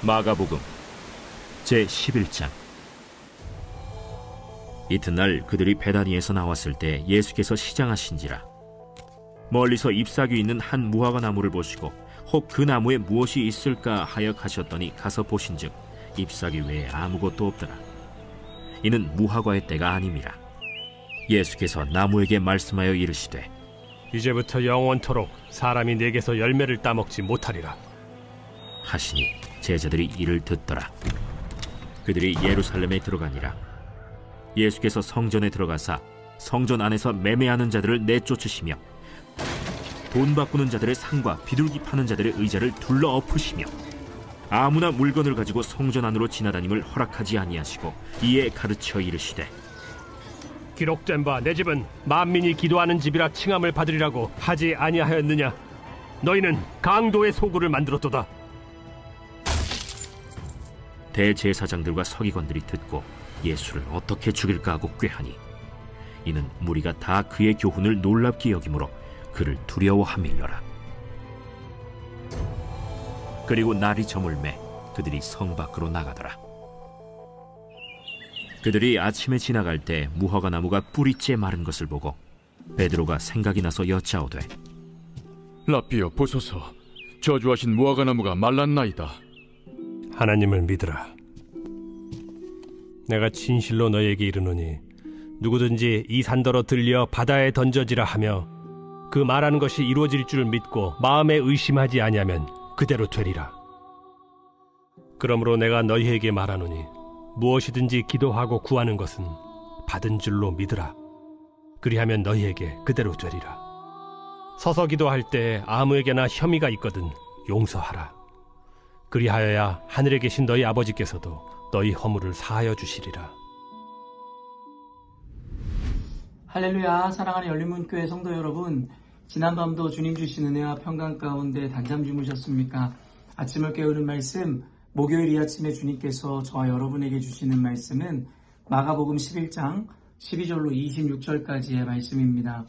마가복음 제11장. 이튿날 그들이 베다니에서 나왔을 때 예수께서 시장하신지라. 멀리서 잎사귀 있는 한 무화과 나무를 보시고 혹 그 나무에 무엇이 있을까 하여 가셨더니 가서 보신즉 잎사귀 외에 아무것도 없더라. 이는 무화과의 때가 아님이라. 예수께서 나무에게 말씀하여 이르시되 이제부터 영원토록 사람이 내게서 열매를 따먹지 못하리라 하시니 제자들이 이를 듣더라. 그들이 예루살렘에 들어가니라. 예수께서 성전에 들어가사 성전 안에서 매매하는 자들을 내쫓으시며 돈 바꾸는 자들의 상과 비둘기 파는 자들의 의자를 둘러 엎으시며 아무나 물건을 가지고 성전 안으로 지나다님을 허락하지 아니하시고 이에 가르쳐 이르시되 기록된 바 내 집은 만민이 기도하는 집이라 칭함을 받으리라고 하지 아니하였느냐. 너희는 강도의 소굴을 만들었도다. 대제사장들과 서기관들이 듣고 예수를 어떻게 죽일까 하고 꾀하니 이는 무리가 다 그의 교훈을 놀랍게 여김으로 그를 두려워함일러라. 그리고 날이 저물매 그들이 성 밖으로 나가더라. 그들이 아침에 지나갈 때 무화과 나무가 뿌리째 마른 것을 보고 베드로가 생각이 나서 여짜오되 라삐여 보소서, 저주하신 무화과 나무가 말랐나이다. 하나님을 믿으라. 내가 진실로 너에게 이르노니 누구든지 이 산더러 들려 바다에 던져지라 하며 그 말하는 것이 이루어질 줄 믿고 마음에 의심하지 아니하면 그대로 되리라. 그러므로 내가 너희에게 말하노니 무엇이든지 기도하고 구하는 것은 받은 줄로 믿으라. 그리하면 너희에게 그대로 되리라. 서서 기도할 때 아무에게나 혐의가 있거든 용서하라. 그리하여야 하늘에 계신 너희 아버지께서도 너희 허물을 사하여 주시리라. 할렐루야. 사랑하는 열린문교회 성도 여러분, 지난밤도 주님 주신 은혜와 평강 가운데 단잠 주무셨습니까? 아침을 깨우는 말씀, 목요일 이 아침에 주님께서 저와 여러분에게 주시는 말씀은 마가복음 11장 12절로 26절까지의 말씀입니다.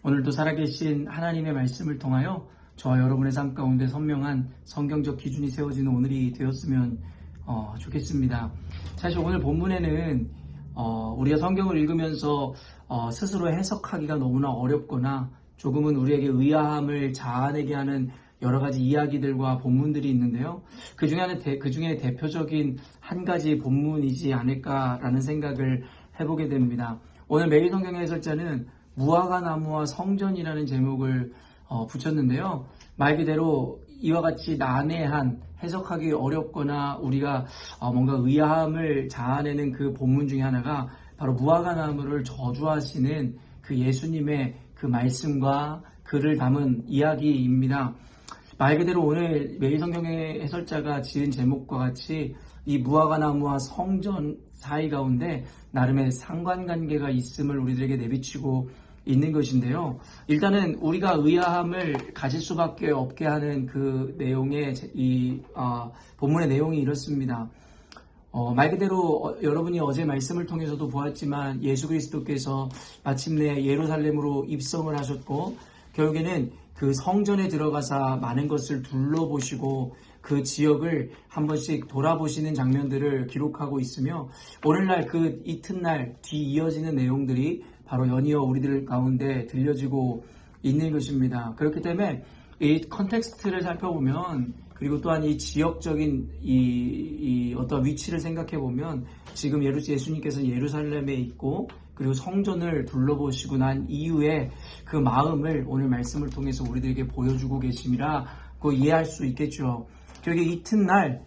오늘도 살아계신 하나님의 말씀을 통하여 저와 여러분의 삶 가운데 선명한 성경적 기준이 세워지는 오늘이 되었으면 좋겠습니다. 사실 오늘 본문에는 우리가 성경을 읽으면서 스스로 해석하기가 너무나 어렵거나 조금은 우리에게 의아함을 자아내게 하는 여러 가지 이야기들과 본문들이 있는데요. 그 중에 대표적인 한 가지 본문이지 않을까라는 생각을 해보게 됩니다. 오늘 매일 성경의 해설자는 무화과 나무와 성전이라는 제목을 붙였는데요. 말 그대로 이와 같이 난해한, 해석하기 어렵거나 우리가 뭔가 의아함을 자아내는 그 본문 중에 하나가 바로 무화과 나무를 저주하시는 그 예수님의 그 말씀과 글을 담은 이야기입니다. 말 그대로 오늘 매일 성경의 해설자가 지은 제목과 같이 이 무화과 나무와 성전 사이 가운데 나름의 상관관계가 있음을 우리들에게 내비치고 있는 것인데요. 일단은 우리가 의아함을 가질 수밖에 없게 하는 그 내용의 본문의 내용이 이렇습니다. 말 그대로 여러분이 어제 말씀을 통해서도 보았지만 예수 그리스도께서 마침내 예루살렘으로 입성을 하셨고 결국에는 그 성전에 들어가서 많은 것을 둘러보시고 그 지역을 한 번씩 돌아보시는 장면들을 기록하고 있으며 오늘날 그 이튿날 뒤이어지는 내용들이 바로 연이어 우리들 가운데 들려지고 있는 것입니다. 그렇기 때문에 이 컨텍스트를 살펴보면 그리고 또한 이 지역적인 이 어떤 위치를 생각해 보면 지금 예수님께서 예루살렘에 있고 그리고 성전을 둘러보시고 난 이후에 그 마음을 오늘 말씀을 통해서 우리들에게 보여주고 계심이라고 이해할 수 있겠죠. 결국에 이튿날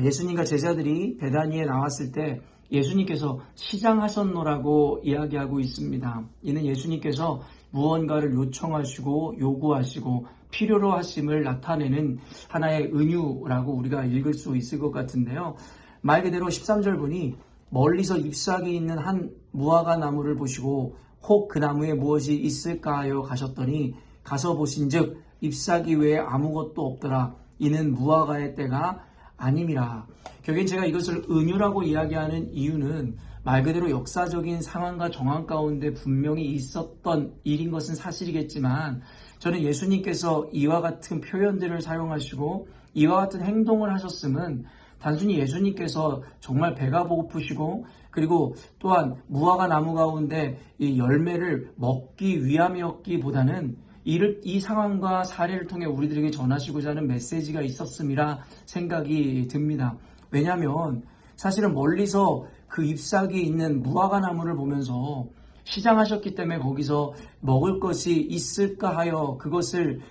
예수님과 제자들이 베다니에 나왔을 때 예수님께서 시장하셨노라고 이야기하고 있습니다. 이는 예수님께서 무언가를 요청하시고 요구하시고 필요로 하심을 나타내는 하나의 은유라고 우리가 읽을 수 있을 것 같은데요. 말 그대로 13절 보니 멀리서 잎사귀 있는 한 무화과 나무를 보시고 혹 그 나무에 무엇이 있을까 하여 가셨더니 가서 보신즉 잎사귀 외에 아무것도 없더라. 이는 무화과의 때가 아님이라. 결국엔 제가 이것을 은유라고 이야기하는 이유는 말 그대로 역사적인 상황과 정황 가운데 분명히 있었던 일인 것은 사실이겠지만 저는 예수님께서 이와 같은 표현들을 사용하시고 이와 같은 행동을 하셨음은 단순히 예수님께서 정말 배가 고프시고 그리고 또한 무화과 나무 가운데 이 열매를 먹기 위함이었기보다는 이 상황과 사례를 통해 우리들에게 전하시고자 하는 메시지가 있었음이라 생각이 듭니다. 왜냐하면 사실은 멀리서 그 잎사귀에 있는 무화과 나무를 보면서 시장하셨기 때문에 거기서 먹을 것이 있을까 하여 그것을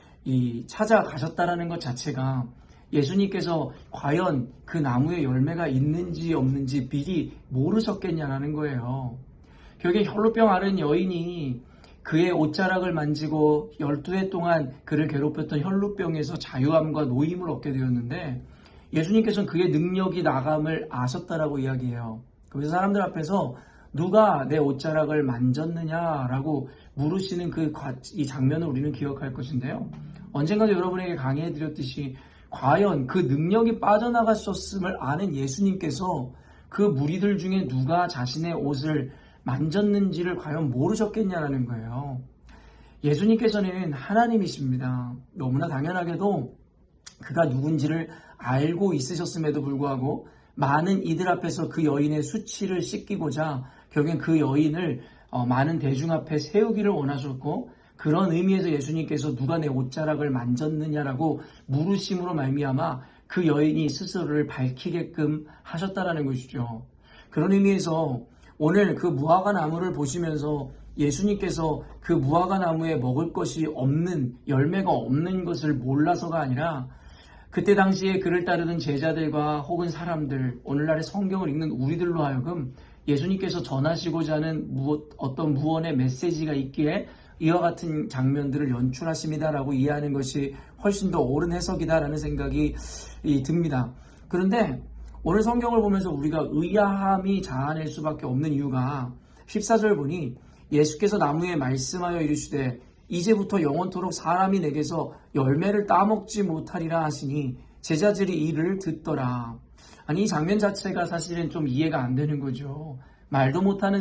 찾아가셨다라는 것 자체가 예수님께서 과연 그 나무에 열매가 있는지 없는지 미리 모르셨겠냐라는 거예요. 결국에 혈루병 앓은 여인이 그의 옷자락을 만지고 12해 동안 그를 괴롭혔던 혈루병에서 자유함과 노임을 얻게 되었는데 예수님께서는 그의 능력이 나감을 아셨다라고 이야기해요. 그래서 사람들 앞에서 누가 내 옷자락을 만졌느냐라고 물으시는 이 장면을 우리는 기억할 것인데요. 언젠가도 여러분에게 강의해드렸듯이 과연 그 능력이 빠져나갔었음을 아는 예수님께서 그 무리들 중에 누가 자신의 옷을 만졌는지를 과연 모르셨겠냐라는 거예요. 예수님께서는 하나님이십니다. 너무나 당연하게도 그가 누군지를 알고 있으셨음에도 불구하고 많은 이들 앞에서 그 여인의 수치를 씻기고자 결국엔 그 여인을 많은 대중 앞에 세우기를 원하셨고 그런 의미에서 예수님께서 누가 내 옷자락을 만졌느냐라고 물으심으로 말미암아 그 여인이 스스로를 밝히게끔 하셨다라는 것이죠. 그런 의미에서 오늘 그 무화과 나무를 보시면서 예수님께서 그 무화과 나무에 먹을 것이 없는 열매가 없는 것을 몰라서가 아니라 그때 당시에 그를 따르던 제자들과 혹은 사람들 오늘날의 성경을 읽는 우리들로 하여금 예수님께서 전하시고자 하는 어떤 무언의 메시지가 있기에 이와 같은 장면들을 연출하십니다라고 이해하는 것이 훨씬 더 옳은 해석이다라는 생각이 듭니다. 그런데 오늘 성경을 보면서 우리가 의아함이 자아낼 수밖에 없는 이유가 14절 보니 예수께서 나무에 말씀하여 이르시되 이제부터 영원토록 사람이 내게서 열매를 따먹지 못하리라 하시니 제자들이 이를 듣더라. 아니 이 장면 자체가 사실은 좀 이해가 안 되는 거죠. 말도 못하는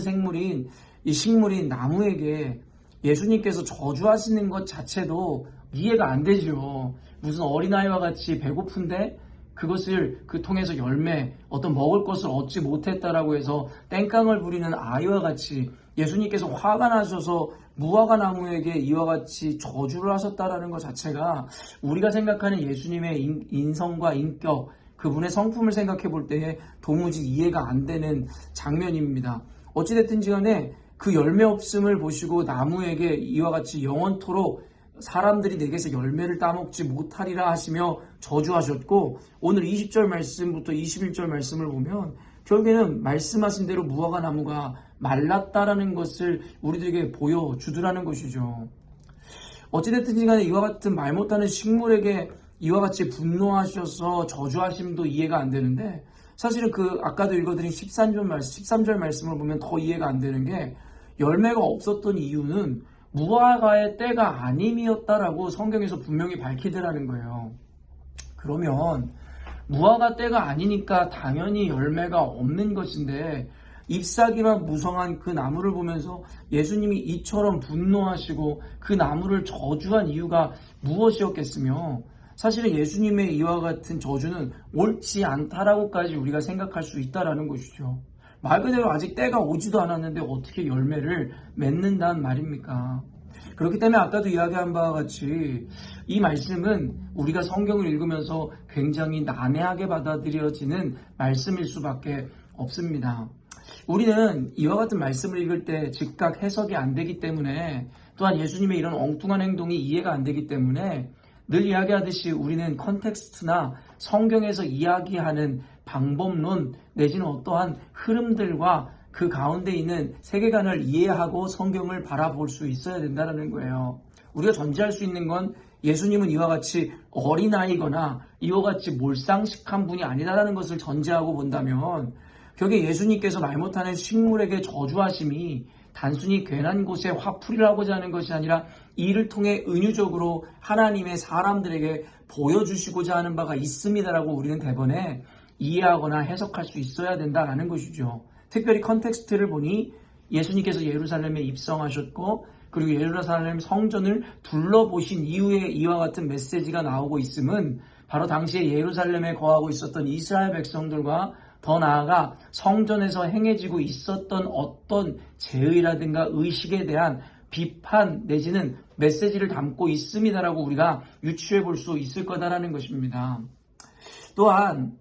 이 식물인 나무에게 예수님께서 저주하시는 것 자체도 이해가 안 되죠. 무슨 어린아이와 같이 배고픈데 그것을 통해서 어떤 먹을 것을 얻지 못했다라고 해서 땡깡을 부리는 아이와 같이 예수님께서 화가 나셔서 무화과 나무에게 이와 같이 저주를 하셨다라는 것 자체가 우리가 생각하는 예수님의 인성과 인격, 그분의 성품을 생각해 볼 때에 도무지 이해가 안 되는 장면입니다. 어찌됐든지 간에 그 열매 없음을 보시고 나무에게 이와 같이 영원토록 사람들이 내게서 열매를 따먹지 못하리라 하시며 저주하셨고 오늘 20절 말씀부터 21절 말씀을 보면 결국에는 말씀하신 대로 무화과 나무가 말랐다라는 것을 우리들에게 보여주더라는 것이죠. 어찌됐든지 간에 이와 같은 말 못하는 식물에게 이와 같이 분노하셔서 저주하심도 이해가 안 되는데 사실은 아까도 읽어드린 13절 말씀을 보면 더 이해가 안 되는 게 열매가 없었던 이유는 무화과의 때가 아님이었다라고 성경에서 분명히 밝히더라는 거예요. 그러면 무화과 때가 아니니까 당연히 열매가 없는 것인데 잎사귀만 무성한 그 나무를 보면서 예수님이 이처럼 분노하시고 그 나무를 저주한 이유가 무엇이었겠으며 사실은 예수님의 이와 같은 저주는 옳지 않다라고까지 우리가 생각할 수 있다라는 것이죠. 말 그대로 아직 때가 오지도 않았는데 어떻게 열매를 맺는다는 말입니까? 그렇기 때문에 아까도 이야기한 바와 같이 이 말씀은 우리가 성경을 읽으면서 굉장히 난해하게 받아들여지는 말씀일 수밖에 없습니다. 우리는 이와 같은 말씀을 읽을 때 즉각 해석이 안 되기 때문에 또한 예수님의 이런 엉뚱한 행동이 이해가 안 되기 때문에 늘 이야기하듯이 우리는 컨텍스트나 성경에서 이야기하는 방법론 내지는 어떠한 흐름들과 그 가운데 있는 세계관을 이해하고 성경을 바라볼 수 있어야 된다는 거예요. 우리가 전제할 수 있는 건 예수님은 이와 같이 어린아이거나 이와 같이 몰상식한 분이 아니다라는 것을 전제하고 본다면 결국에 예수님께서 말 못하는 식물에게 저주하심이 단순히 괜한 곳에 화풀이를 하고자 하는 것이 아니라 이를 통해 은유적으로 하나님의 사람들에게 보여주시고자 하는 바가 있습니다라고 우리는 대번에 이해하거나 해석할 수 있어야 된다는 것이죠. 특별히 컨텍스트를 보니 예수님께서 예루살렘에 입성하셨고 그리고 예루살렘 성전을 둘러보신 이후에 이와 같은 메시지가 나오고 있음은 바로 당시에 예루살렘에 거하고 있었던 이스라엘 백성들과 더 나아가 성전에서 행해지고 있었던 어떤 죄의라든가 의식에 대한 비판 내지는 메시지를 담고 있습니다라고 우리가 유추해 볼 수 있을 거다라는 것입니다. 또한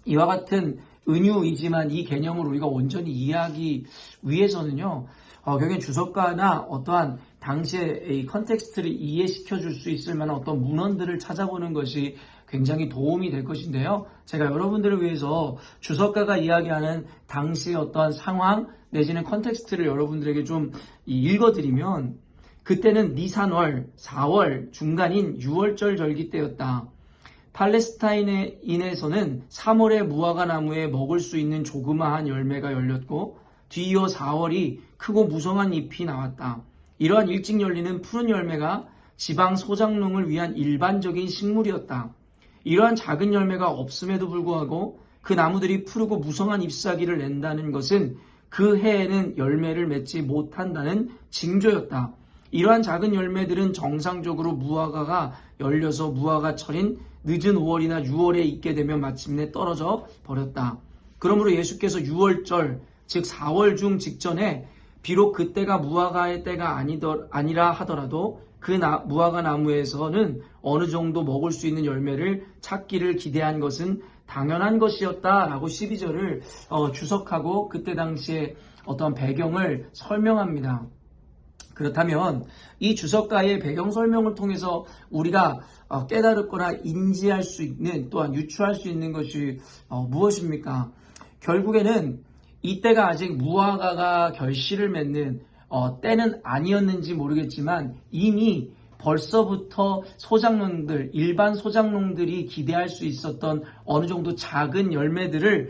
이와 같은 은유이지만 이 개념을 우리가 온전히 이해하기 위해서는요, 결국엔 주석가나 어떠한 당시의 이 컨텍스트를 이해시켜 줄 수 있을 만한 어떤 문헌들을 찾아보는 것이 굉장히 도움이 될 것인데요. 제가 여러분들을 위해서 주석가가 이야기하는 당시의 어떠한 상황 내지는 컨텍스트를 여러분들에게 좀 읽어드리면, 그때는 니산월 4월 중간인 6월절 절기 때였다. 팔레스타인에서는 3월에 무화과 나무에 먹을 수 있는 조그마한 열매가 열렸고 뒤이어 4월이 크고 무성한 잎이 나왔다. 이러한 일찍 열리는 푸른 열매가 지방 소작농을 위한 일반적인 식물이었다. 이러한 작은 열매가 없음에도 불구하고 그 나무들이 푸르고 무성한 잎사귀를 낸다는 것은 그 해에는 열매를 맺지 못한다는 징조였다. 이러한 작은 열매들은 정상적으로 무화과가 열려서 무화과철인 늦은 5월이나 6월에 있게 되면 마침내 떨어져 버렸다. 그러므로 예수께서 6월절, 즉 4월 중 직전에 비록 그때가 무화과의 때가 아니라 하더라도 그 무화과 나무에서는 어느 정도 먹을 수 있는 열매를 찾기를 기대한 것은 당연한 것이었다라고 12절을 주석하고 그때 당시에 어떤 배경을 설명합니다. 그렇다면 이 주석가의 배경 설명을 통해서 우리가 깨달았거나 인지할 수 있는, 또한 유추할 수 있는 것이 무엇입니까? 결국에는 이때가 아직 무화과가 결실을 맺는 때는 아니었는지 모르겠지만 이미 벌써부터 소작농들, 일반 소작농들이 기대할 수 있었던 어느 정도 작은 열매들을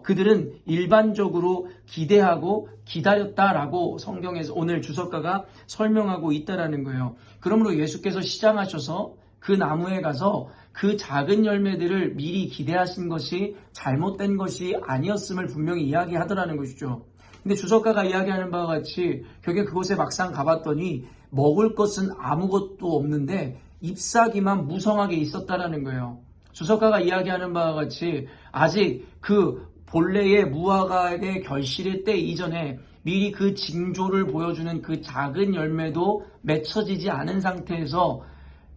그들은 일반적으로 기대하고 기다렸다라고 성경에서 오늘 주석가가 설명하고 있다라는 거예요. 그러므로 예수께서 시장하셔서 그 나무에 가서 그 작은 열매들을 미리 기대하신 것이 잘못된 것이 아니었음을 분명히 이야기하더라는 것이죠. 근데 주석가가 이야기하는 바와 같이 결국에 그곳에 막상 가봤더니 먹을 것은 아무것도 없는데 잎사귀만 무성하게 있었다라는 거예요. 주석가가 이야기하는 바와 같이 아직 그 본래의 무화과의 결실의 때 이전에 미리 그 징조를 보여주는 그 작은 열매도 맺혀지지 않은 상태에서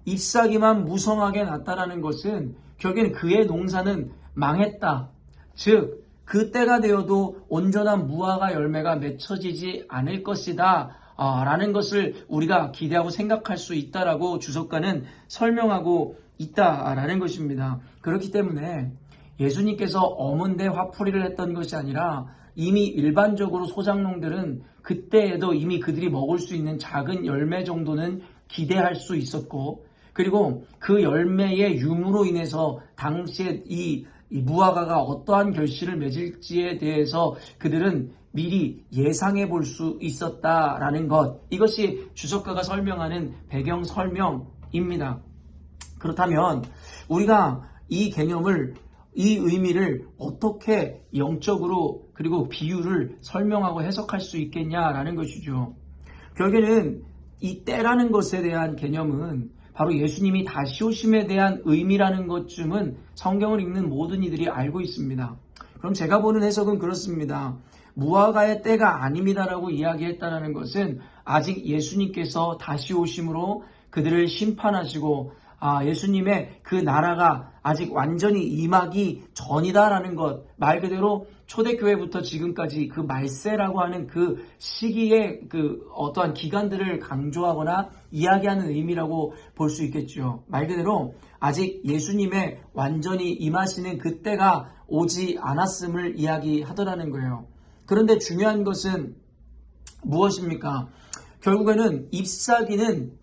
잎사귀만 무성하게 났다라는 것은 결국엔 그의 농사는 망했다. 즉 그 때가 되어도 온전한 무화과 열매가 맺혀지지 않을 것이다 라는 것을 우리가 기대하고 생각할 수 있다라고 주석가는 설명하고 있다라는 것입니다. 그렇기 때문에 예수님께서 어문대 화풀이를 했던 것이 아니라 이미 일반적으로 소작농들은 그때에도 이미 그들이 먹을 수 있는 작은 열매 정도는 기대할 수 있었고, 그리고 그 열매의 유무로 인해서 당시에 이 무화과가 어떠한 결실을 맺을지에 대해서 그들은 미리 예상해 볼 수 있었다라는 것, 이것이 주석가가 설명하는 배경 설명입니다. 그렇다면 우리가 이 개념을, 이 의미를 어떻게 영적으로 그리고 비유를 설명하고 해석할 수 있겠냐라는 것이죠. 결국에는 이 때라는 것에 대한 개념은 바로 예수님이 다시 오심에 대한 의미라는 것쯤은 성경을 읽는 모든 이들이 알고 있습니다. 그럼 제가 보는 해석은 그렇습니다. 무화과의 때가 아닙니다라고 이야기했다는 것은 아직 예수님께서 다시 오심으로 그들을 심판하시고 예수님의 그 나라가 아직 완전히 임하기 전이다라는 것, 말 그대로 초대교회부터 지금까지 그 말세라고 하는 그 시기의 그 어떠한 기간들을 강조하거나 이야기하는 의미라고 볼 수 있겠죠. 말 그대로 아직 예수님의 완전히 임하시는 그때가 오지 않았음을 이야기하더라는 거예요. 그런데 중요한 것은 무엇입니까? 결국에는 잎사귀는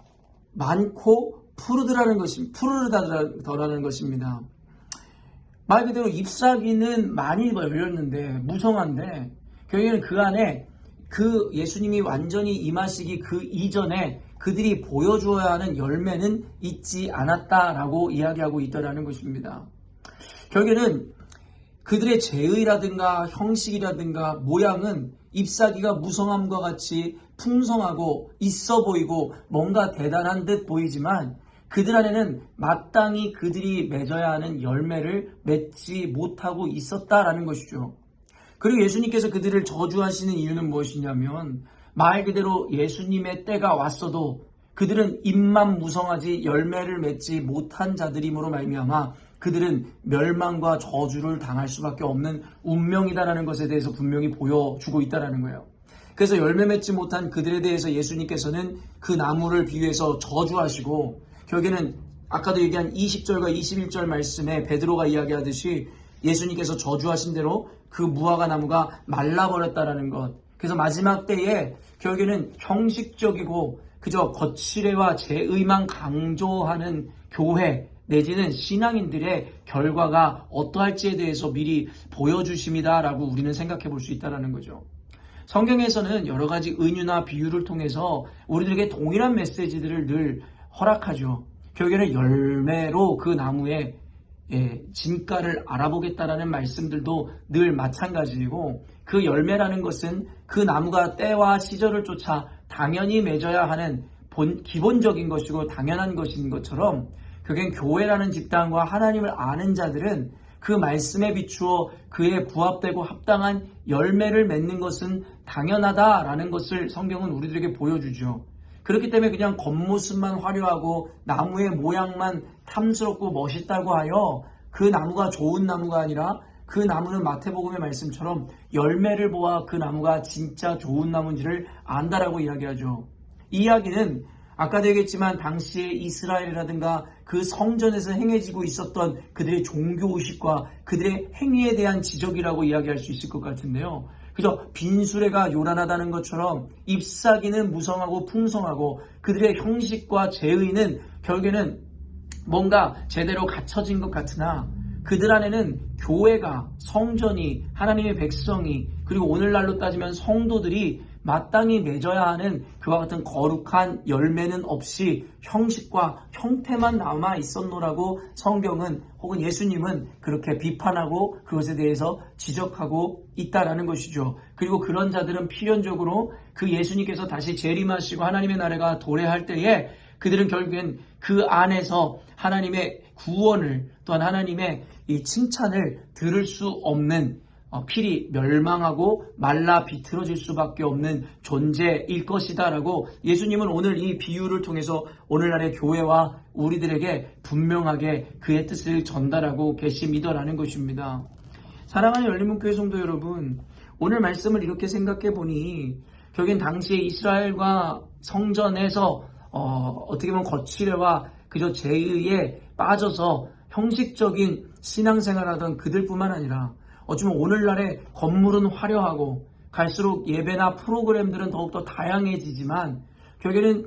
많고 푸르르다더라는 것입니다. 말 그대로 잎사귀는 많이 열렸는데 무성한데 결국에는 그 안에 그 예수님이 완전히 임하시기 그 이전에 그들이 보여주어야 하는 열매는 있지 않았다라고 이야기하고 있다는 것입니다. 결국에는 그들의 제의라든가 형식이라든가 모양은 잎사귀가 무성함과 같이 풍성하고 있어 보이고 뭔가 대단한 듯 보이지만 그들 안에는 마땅히 그들이 맺어야 하는 열매를 맺지 못하고 있었다라는 것이죠. 그리고 예수님께서 그들을 저주하시는 이유는 무엇이냐면 말 그대로 예수님의 때가 왔어도 그들은 입만 무성하지 열매를 맺지 못한 자들이므로 말미암아 그들은 멸망과 저주를 당할 수밖에 없는 운명이다라는 것에 대해서 분명히 보여주고 있다는 거예요. 그래서 열매 맺지 못한 그들에 대해서 예수님께서는 그 나무를 비유해서 저주하시고 결국에는 아까도 얘기한 20절과 21절 말씀에 베드로가 이야기하듯이 예수님께서 저주하신 대로 그 무화과 나무가 말라버렸다라는 것. 그래서 마지막 때에 결국에는 형식적이고 그저 거칠애와 제의만 강조하는 교회 내지는 신앙인들의 결과가 어떠할지에 대해서 미리 보여주십니다라고 우리는 생각해 볼 수 있다는 거죠. 성경에서는 여러 가지 은유나 비유를 통해서 우리들에게 동일한 메시지들을 늘 허락하죠. 결국에는 열매로 그 나무의 진가를 알아보겠다라는 말씀들도 늘 마찬가지이고 그 열매라는 것은 그 나무가 때와 시절을 쫓아 당연히 맺어야 하는 기본적인 것이고 당연한 것인 것처럼 결국엔 교회라는 집단과 하나님을 아는 자들은 그 말씀에 비추어 그에 부합되고 합당한 열매를 맺는 것은 당연하다라는 것을 성경은 우리들에게 보여주죠. 그렇기 때문에 그냥 겉모습만 화려하고 나무의 모양만 탐스럽고 멋있다고 하여 그 나무가 좋은 나무가 아니라 그 나무는 마태복음의 말씀처럼 열매를 보아 그 나무가 진짜 좋은 나무인지를 안다라고 이야기하죠. 이 이야기는 아까도 얘기했지만 당시에 이스라엘이라든가 그 성전에서 행해지고 있었던 그들의 종교의식과 그들의 행위에 대한 지적이라고 이야기할 수 있을 것 같은데요. 그저 빈수레가 요란하다는 것처럼 잎사귀는 무성하고 풍성하고 그들의 형식과 제의는 결국에는 뭔가 제대로 갖춰진 것 같으나 그들 안에는 교회가, 성전이, 하나님의 백성이 그리고 오늘날로 따지면 성도들이 마땅히 맺어야 하는 그와 같은 거룩한 열매는 없이 형식과 형태만 남아 있었노라고 성경은 혹은 예수님은 그렇게 비판하고 그것에 대해서 지적하고 있다라는 것이죠. 그리고 그런 자들은 필연적으로 그 예수님께서 다시 재림하시고 하나님의 나라가 도래할 때에 그들은 결국엔 그 안에서 하나님의 구원을 또한 하나님의 이 칭찬을 들을 수 없는 필히 멸망하고 말라 비틀어질 수밖에 없는 존재일 것이다라고 예수님은 오늘 이 비유를 통해서 오늘날의 교회와 우리들에게 분명하게 그의 뜻을 전달하고 계십니다라는 것입니다. 사랑하는 열린문교회 성도 여러분, 오늘 말씀을 이렇게 생각해 보니 결국엔 당시에 이스라엘과 성전에서 어떻게 보면 거칠애와 그저 제의에 빠져서 형식적인 신앙생활하던 그들뿐만 아니라 어쩌면 오늘날의 건물은 화려하고 갈수록 예배나 프로그램들은 더욱더 다양해지지만 결국에는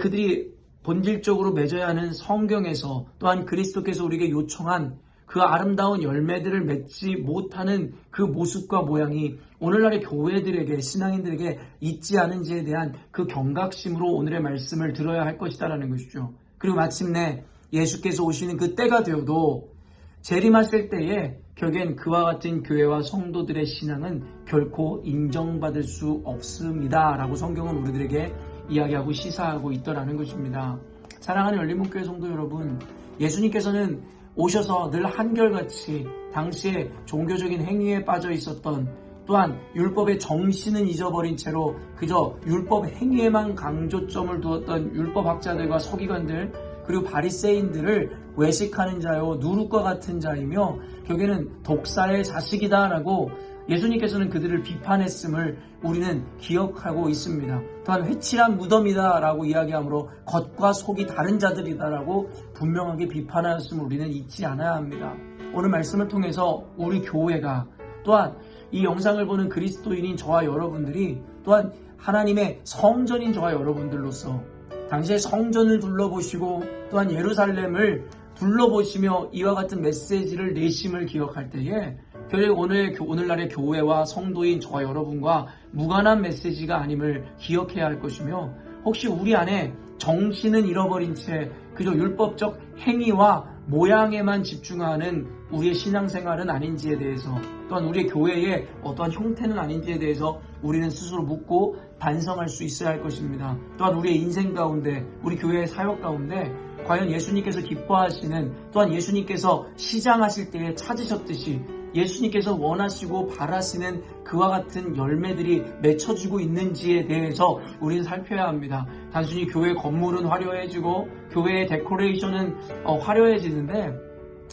그들이 본질적으로 맺어야 하는 성경에서 또한 그리스도께서 우리에게 요청한 그 아름다운 열매들을 맺지 못하는 그 모습과 모양이 오늘날의 교회들에게 신앙인들에게 있지 않은지에 대한 그 경각심으로 오늘의 말씀을 들어야 할 것이다라는 것이죠. 그리고 마침내 예수께서 오시는 그 때가 되어도 재림하실 때에 결국엔 그와 같은 교회와 성도들의 신앙은 결코 인정받을 수 없습니다 라고 성경은 우리들에게 이야기하고 시사하고 있더라는 것입니다. 사랑하는 열린문교회 성도 여러분, 예수님께서는 오셔서 늘 한결같이 당시에 종교적인 행위에 빠져 있었던 또한 율법의 정신은 잊어버린 채로 그저 율법 행위에만 강조점을 두었던 율법학자들과 서기관들 그리고 바리새인들을 외식하는 자요 누룩과 같은 자이며 결국에는 독사의 자식이다라고 예수님께서는 그들을 비판했음을 우리는 기억하고 있습니다. 또한 회칠한 무덤이다라고 이야기하므로 겉과 속이 다른 자들이다라고 분명하게 비판하였음을 우리는 잊지 않아야 합니다. 오늘 말씀을 통해서 우리 교회가 또한 이 영상을 보는 그리스도인인 저와 여러분들이 또한 하나님의 성전인 저와 여러분들로서 당시에 성전을 둘러보시고 또한 예루살렘을 둘러보시며 이와 같은 메시지를 내심을 기억할 때에 결국 오늘날의 교회와 성도인 저와 여러분과 무관한 메시지가 아님을 기억해야 할 것이며 혹시 우리 안에 정신은 잃어버린 채 그저 율법적 행위와 모양에만 집중하는 우리의 신앙생활은 아닌지에 대해서 또한 우리의 교회의 어떠한 형태는 아닌지에 대해서 우리는 스스로 묻고 반성할 수 있어야 할 것입니다. 또한 우리의 인생 가운데 우리 교회의 사역 가운데 과연 예수님께서 기뻐하시는, 또한 예수님께서 시장하실 때에 찾으셨듯이 예수님께서 원하시고 바라시는 그와 같은 열매들이 맺혀지고 있는지에 대해서 우리는 살펴야 합니다. 단순히 교회 건물은 화려해지고 교회의 데코레이션은 화려해지는데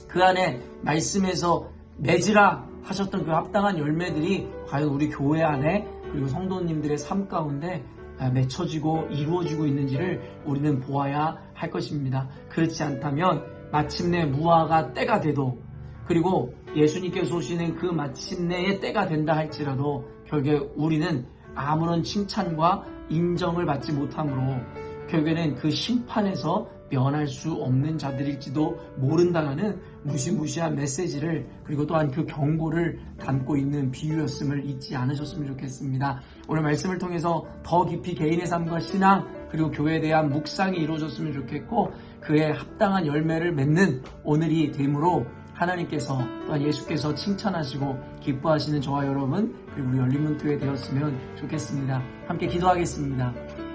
그 안에 말씀에서 맺으라 하셨던 그 합당한 열매들이 과연 우리 교회 안에 그리고 성도님들의 삶 가운데 맺혀지고 이루어지고 있는지를 우리는 보아야 할 것입니다. 그렇지 않다면 마침내 무화과 때가 돼도, 그리고 예수님께서 오시는 그 마침내의 때가 된다 할지라도 결국에 우리는 아무런 칭찬과 인정을 받지 못하므로 결국에는 그 심판에서 면할 수 없는 자들일지도 모른다라는 무시무시한 메시지를, 그리고 또한 그 경고를 담고 있는 비유였음을 잊지 않으셨으면 좋겠습니다. 오늘 말씀을 통해서 더 깊이 개인의 삶과 신앙 그리고 교회에 대한 묵상이 이루어졌으면 좋겠고, 그에 합당한 열매를 맺는 오늘이 되므로 하나님께서 또한 예수께서 칭찬하시고 기뻐하시는 저와 여러분 그리고 우리 열린문교회 되었으면 좋겠습니다. 함께 기도하겠습니다.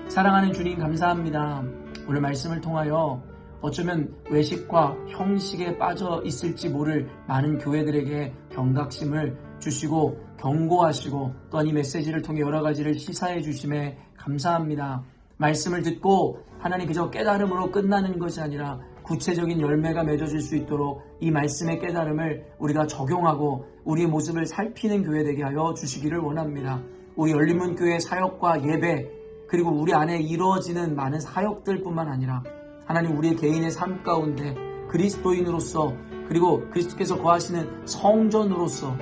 사랑하는 주님, 감사합니다. 오늘 말씀을 통하여 어쩌면 외식과 형식에 빠져 있을지 모를 많은 교회들에게 경각심을 주시고 경고하시고 또한 이 메시지를 통해 여러 가지를 시사해 주심에 감사합니다. 말씀을 듣고 하나님 그저 깨달음으로 끝나는 것이 아니라 구체적인 열매가 맺어질 수 있도록 이 말씀의 깨달음을 우리가 적용하고 우리의 모습을 살피는 교회 되게 하여 주시기를 원합니다. 우리 열린문교회 사역과 예배 그리고 우리 안에 이루어지는 많은 사역들 뿐만 아니라 하나님 우리의 개인의 삶 가운데 그리스도인으로서 그리고 그리스도께서 거하시는 성전으로서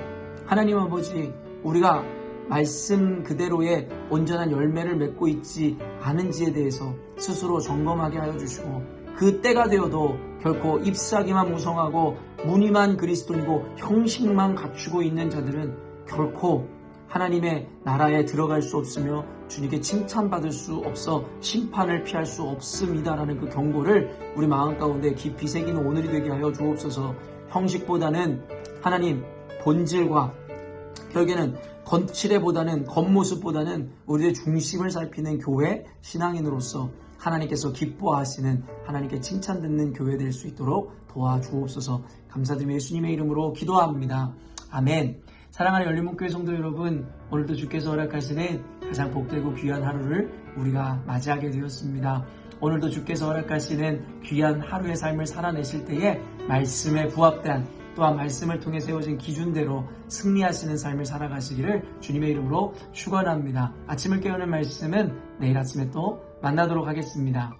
하나님 아버지 우리가 말씀 그대로의 온전한 열매를 맺고 있지 않은지에 대해서 스스로 점검하게 하여 주시고 그 때가 되어도 결코 잎사귀만 무성하고 무늬만 그리스도이고 형식만 갖추고 있는 자들은 결코 하나님의 나라에 들어갈 수 없으며 주님께 칭찬받을 수 없어 심판을 피할 수 없습니다라는 그 경고를 우리 마음 가운데 깊이 새기는 오늘이 되게 하여 주옵소서. 형식보다는 하나님 본질과 결국에는 건치레보다는 겉모습보다는 우리의 중심을 살피는 교회 신앙인으로서 하나님께서 기뻐하시는 하나님께 칭찬 듣는 교회 될 수 있도록 도와주옵소서. 감사드리며 예수님의 이름으로 기도합니다. 아멘. 사랑하는 열린문교회 성도 여러분, 오늘도 주께서 허락하시는 가장 복되고 귀한 하루를 우리가 맞이하게 되었습니다. 오늘도 주께서 허락하시는 귀한 하루의 삶을 살아내실 때에 말씀에 부합된 또한 말씀을 통해 세워진 기준대로 승리하시는 삶을 살아가시기를 주님의 이름으로 축원합니다. 아침을 깨우는 말씀은 내일 아침에 또 만나도록 하겠습니다.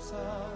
감사드립니다.